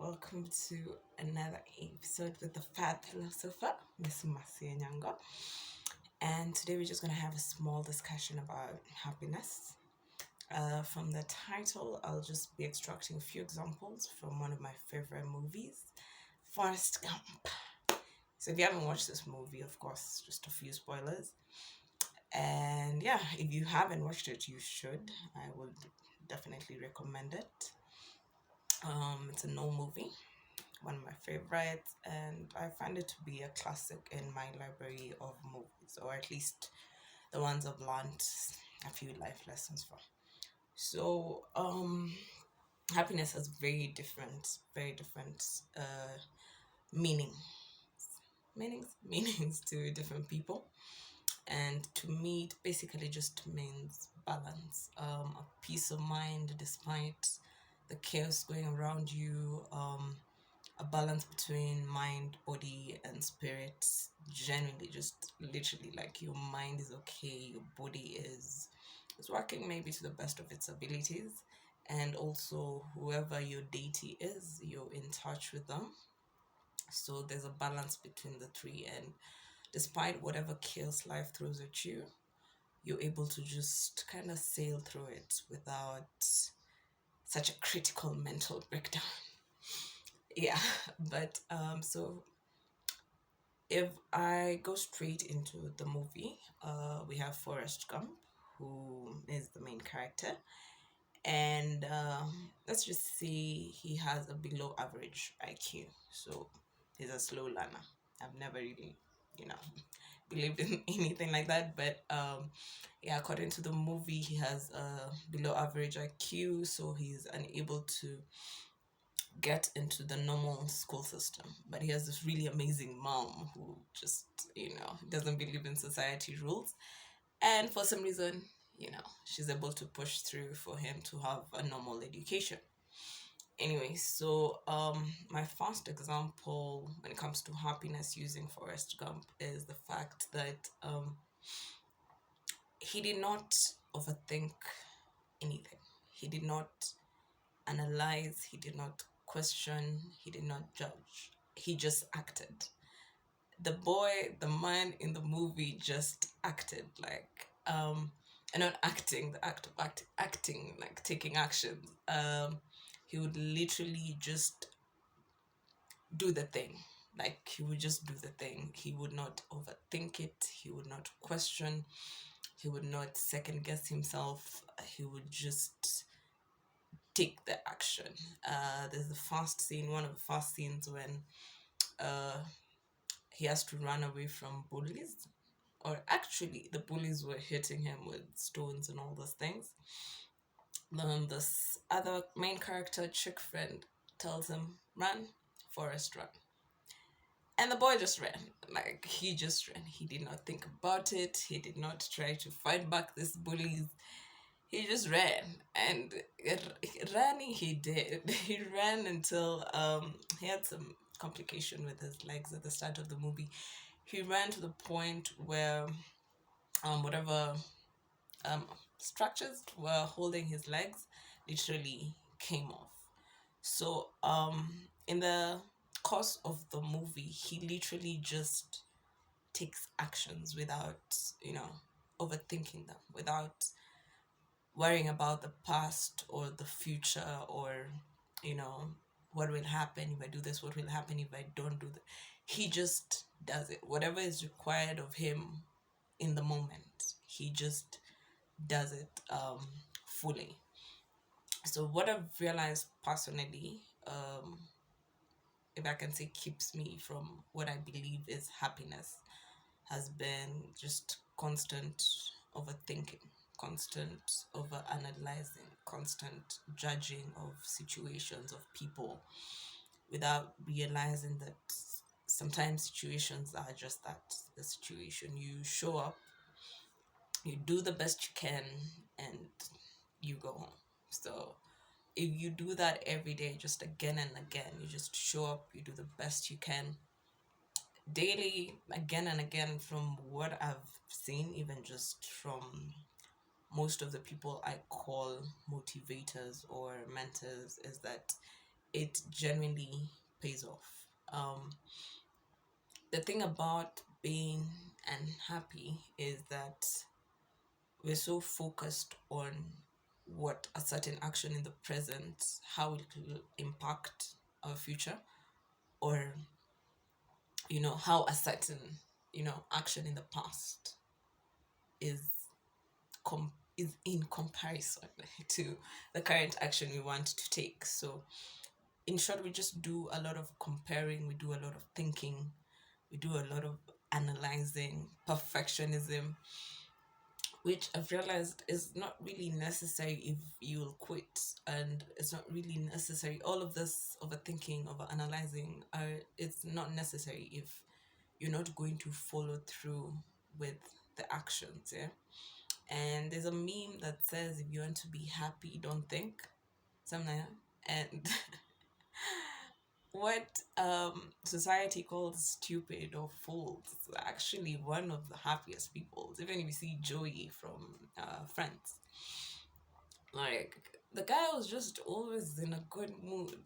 welcome to another episode with the Fat Philosopher, Miss Masi Nyanga. And today we're just going to have a small discussion about happiness. From the title, I'll just be extracting a few examples from one of my favorite movies, Forrest Gump. So if you haven't watched this movie, of course, just a few spoilers. And yeah, if you haven't watched it, you should. I would definitely recommend it. It's an old movie, one of my favorites, and I find it to be a classic in my library of movies, or at least the ones I've learned a few life lessons from. So, happiness has very different meaning, meanings to different people, and to me, it basically just means balance, a peace of mind despite the chaos going around you, a balance between mind, body, and spirit. Genuinely, just literally, like your mind is okay, your body is working maybe to the best of its abilities, and also whoever your deity is, you're in touch with them. So there's a balance between the three, and despite whatever chaos life throws at you, you're able to just kind of sail through it without such a critical mental breakdown. Yeah, but so if I go straight into the movie, we have Forrest Gump, who is the main character, and let's just say he has a below average IQ. So he's a slow learner. I've never really, you know, believed in anything like that, but yeah, according to the movie, he has a below average IQ, so he's unable to get into the normal school system. But he has this really amazing mom who just, doesn't believe in society rules. And for some reason, she's able to push through for him to have a normal education. Anyway, so my first example when it comes to happiness using Forrest Gump is the fact that he did not overthink anything. He did not analyze, he did not question, he did not judge. He just acted. The man in the movie just acted like and not acting, the act of acting, like taking action. He would literally just do the thing. Like he would just do the thing. He would not overthink it, he would not question, he would not second guess himself. He would just take the action. There's the first scene, one of the first scenes when uh, he has to run away from bullies. Or actually, the bullies were hitting him with stones and all those things. Then this other main character, chick friend, tells him, "Run, Forrest, run." And the boy just ran. Like, he just ran. He did not think about it. He did not try to fight back these bullies. He just ran, and running he did. He ran until he had some complication with his legs at the start of the movie. He ran to the point where whatever um structures were holding his legs literally came off. So in the course of the movie, he literally just takes actions without overthinking them, without worrying about the past or the future, or you know what will happen if I do this, what will happen if I don't do that. He just does it, whatever is required of him in the moment. He just does it fully. So what I've realized personally, if I can say, keeps me from what I believe is happiness, has been just constant overthinking, constant over analyzing, constant judging of situations, of people, without realizing that sometimes situations are just that, the situation. You show up, you do the best you can, and you go home. So if you do that every day, just again and again, you just show up, you do the best you can daily, again and again. From what I've seen, even just from most of the people I call motivators or mentors, is that it genuinely pays off. Um, the thing about being unhappy is that we're so focused on what a certain action in the present, how it will impact our future, or how a certain action in the past is is in comparison to the current action we want to take. So in short, we just do a lot of comparing, we do a lot of thinking, we do a lot of analyzing, perfectionism, which I've realized is not really necessary if you'll quit, and it's not really necessary. All of this overthinking, over analyzing, it's not necessary if you're not going to follow through with the actions. Yeah. And there's a meme that says, if you want to be happy, don't think, something like that. And what society calls stupid or fools is actually one of the happiest people. Even if you see Joey from Friends, like, the guy was just always in a good mood,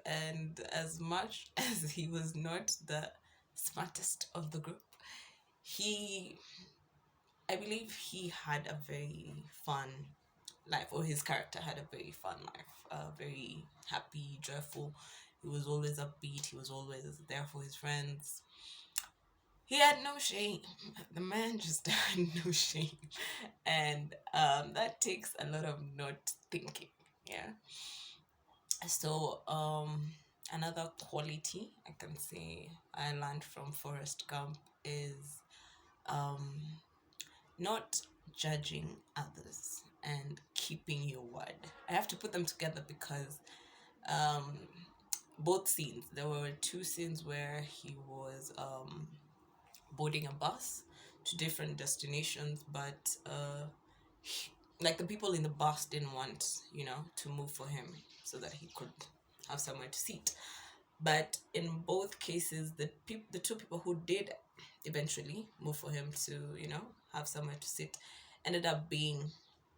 and as much as he was not the smartest of the group, he I believe he had a very fun life, or his character had a very fun life, very happy, joyful. He was always upbeat. He was always there for his friends. He had no shame. The man just had no shame, and that takes a lot of not thinking. Yeah. So another quality I can say I learned from Forrest Gump is um, not judging others and keeping your word. I have to put them together because um, both scenes, there were two scenes where he was boarding a bus to different destinations, but like, the people in the bus didn't want, to move for him so that he could have somewhere to sit. But in both cases, the two people who did eventually move for him to, have somewhere to sit, ended up being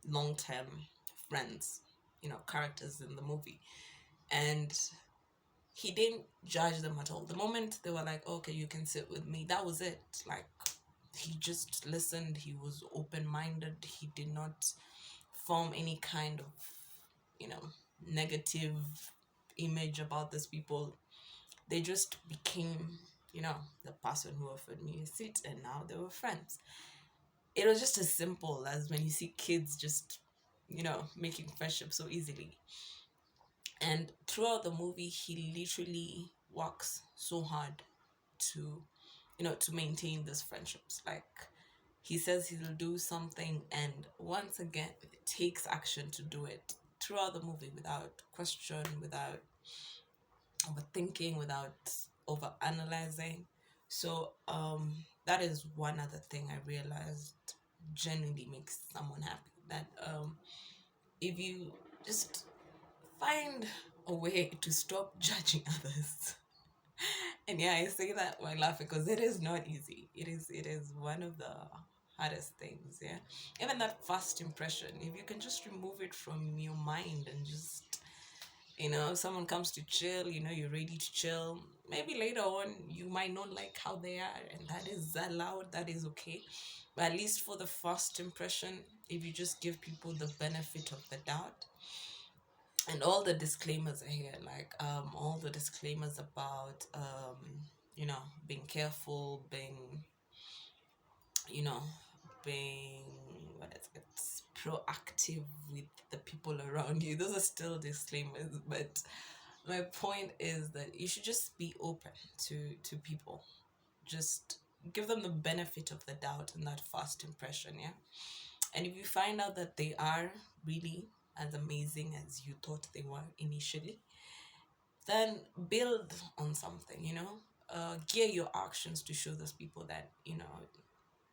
long term friends, characters in the movie. And he didn't judge them at all. The moment they were like, okay, you can sit with me, that was it. Like, he just listened, he was open minded, he did not form any kind of, you know, negative image about these people. They just became, the person who offered me a seat, and now they were friends. It was just as simple as when you see kids just, making friendship so easily. And throughout the movie, he literally works so hard to, to maintain these friendships. Like, he says he'll do something, and once again, takes action to do it throughout the movie, without question, without overthinking, without over analyzing. So that is one other thing I realized genuinely makes someone happy. That if you just find a way to stop judging others. And yeah, I say that while laughing because it is not easy. It is one of the hardest things. Yeah, even that first impression, if you can just remove it from your mind and just, someone comes to chill, you're ready to chill. Maybe later on you might not like how they are, and that is allowed, that is okay. But at least for the first impression, if you just give people the benefit of the doubt, and all the disclaimers are here, like all the disclaimers about being careful, you know being, what is it, proactive with the people around you. Those are still disclaimers, but my point is that you should just be open to people. Just give them the benefit of the doubt in that first impression. Yeah. And if you find out that they are really as amazing as you thought they were initially, then build on something, gear your actions to show those people that,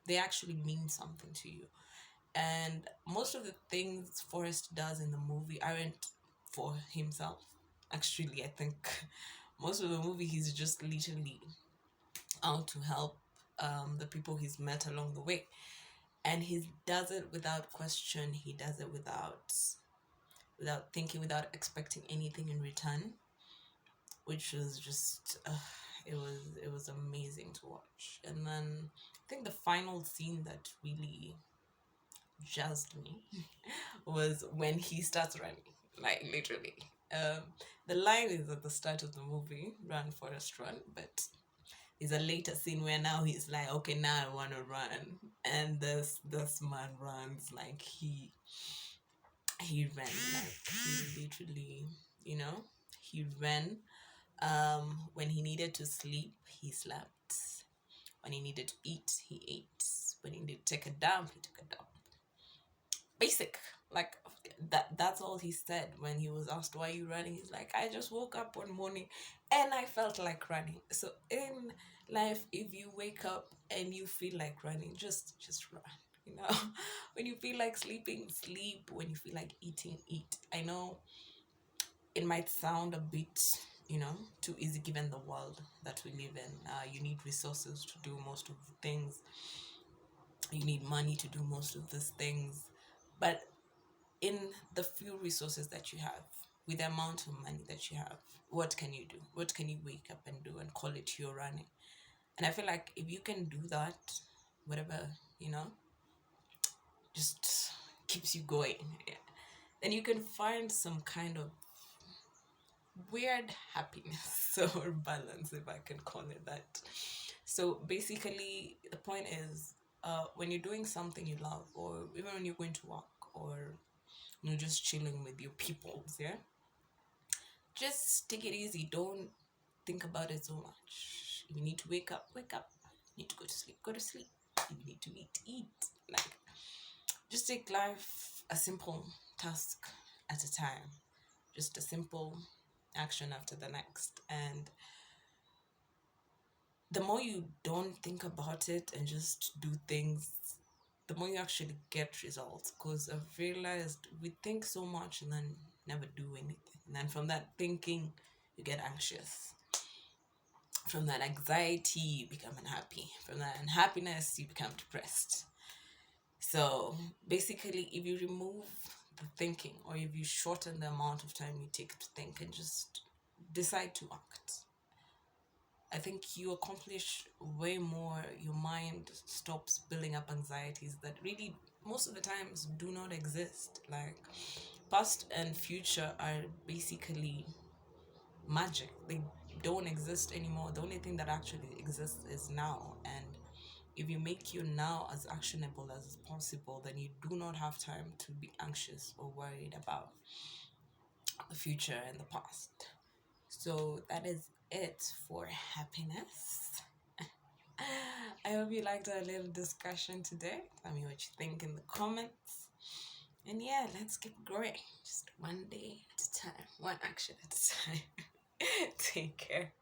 they actually mean something to you. And most of the things Forrest does in the movie aren't for himself. Actually, I think most of the movie he's just literally out to help the people he's met along the way. And he does it without question. He does it without thinking, without expecting anything in return. which was just it was amazing to watch. And then I think the final scene that really jazzed me was when he starts running, like literally. Um, the line is at the start of the movie, "Run, Forrest, run," but there's a later scene where now he's like, "Okay, now I want to run," and this man runs like he ran like he literally, you know, he ran. When he needed to sleep, he slept. When he needed to eat, he ate. When he needed to take a dump, he took a dump. Basic, like that's all he said when he was asked, why are you running? He's like, I just woke up one morning and I felt like running. So in life, if you wake up and you feel like running, just run, you know. When you feel like sleeping, sleep. When you feel like eating, eat. I know it might sound a bit, too easy given the world that we live in. You need resources to do most of the things. You need money to do most of these things. But in the few resources that you have, with the amount of money that you have, what can you do? What can you wake up and do and call it your running? And I feel like if you can do that, whatever, you know, just keeps you going, yeah, then you can find some kind of weird happiness or balance, if I can call it that. So basically, the point is, when you're doing something you love, or even when you're going to work, or you're just chilling with your peoples, yeah, just take it easy. Don't think about it so much. If you need to wake up, wake up. You need to go to sleep. If you need to eat, eat. Like, just take life a simple task at a time. Just a simple action after the next. And the more you don't think about it and just do things, the more you actually get results. Because I've realized we think so much and then never do anything. And then from that thinking, you get anxious. From that anxiety, you become unhappy. From that unhappiness, you become depressed. So basically, if you remove the thinking, or if you shorten the amount of time you take to think and just decide to act, I think you accomplish way more. Your mind stops building up anxieties that really, most of the times, do not exist. Like, past and future are basically magic. They don't exist anymore. The only thing that actually exists is now. And if you make your now as actionable as possible, then you do not have time to be anxious or worried about the future and the past. So that is it for happiness. I hope you liked our little discussion today. Tell me what you think in the comments. And yeah, let's keep growing. Just one day at a time, one action at a time. Take care.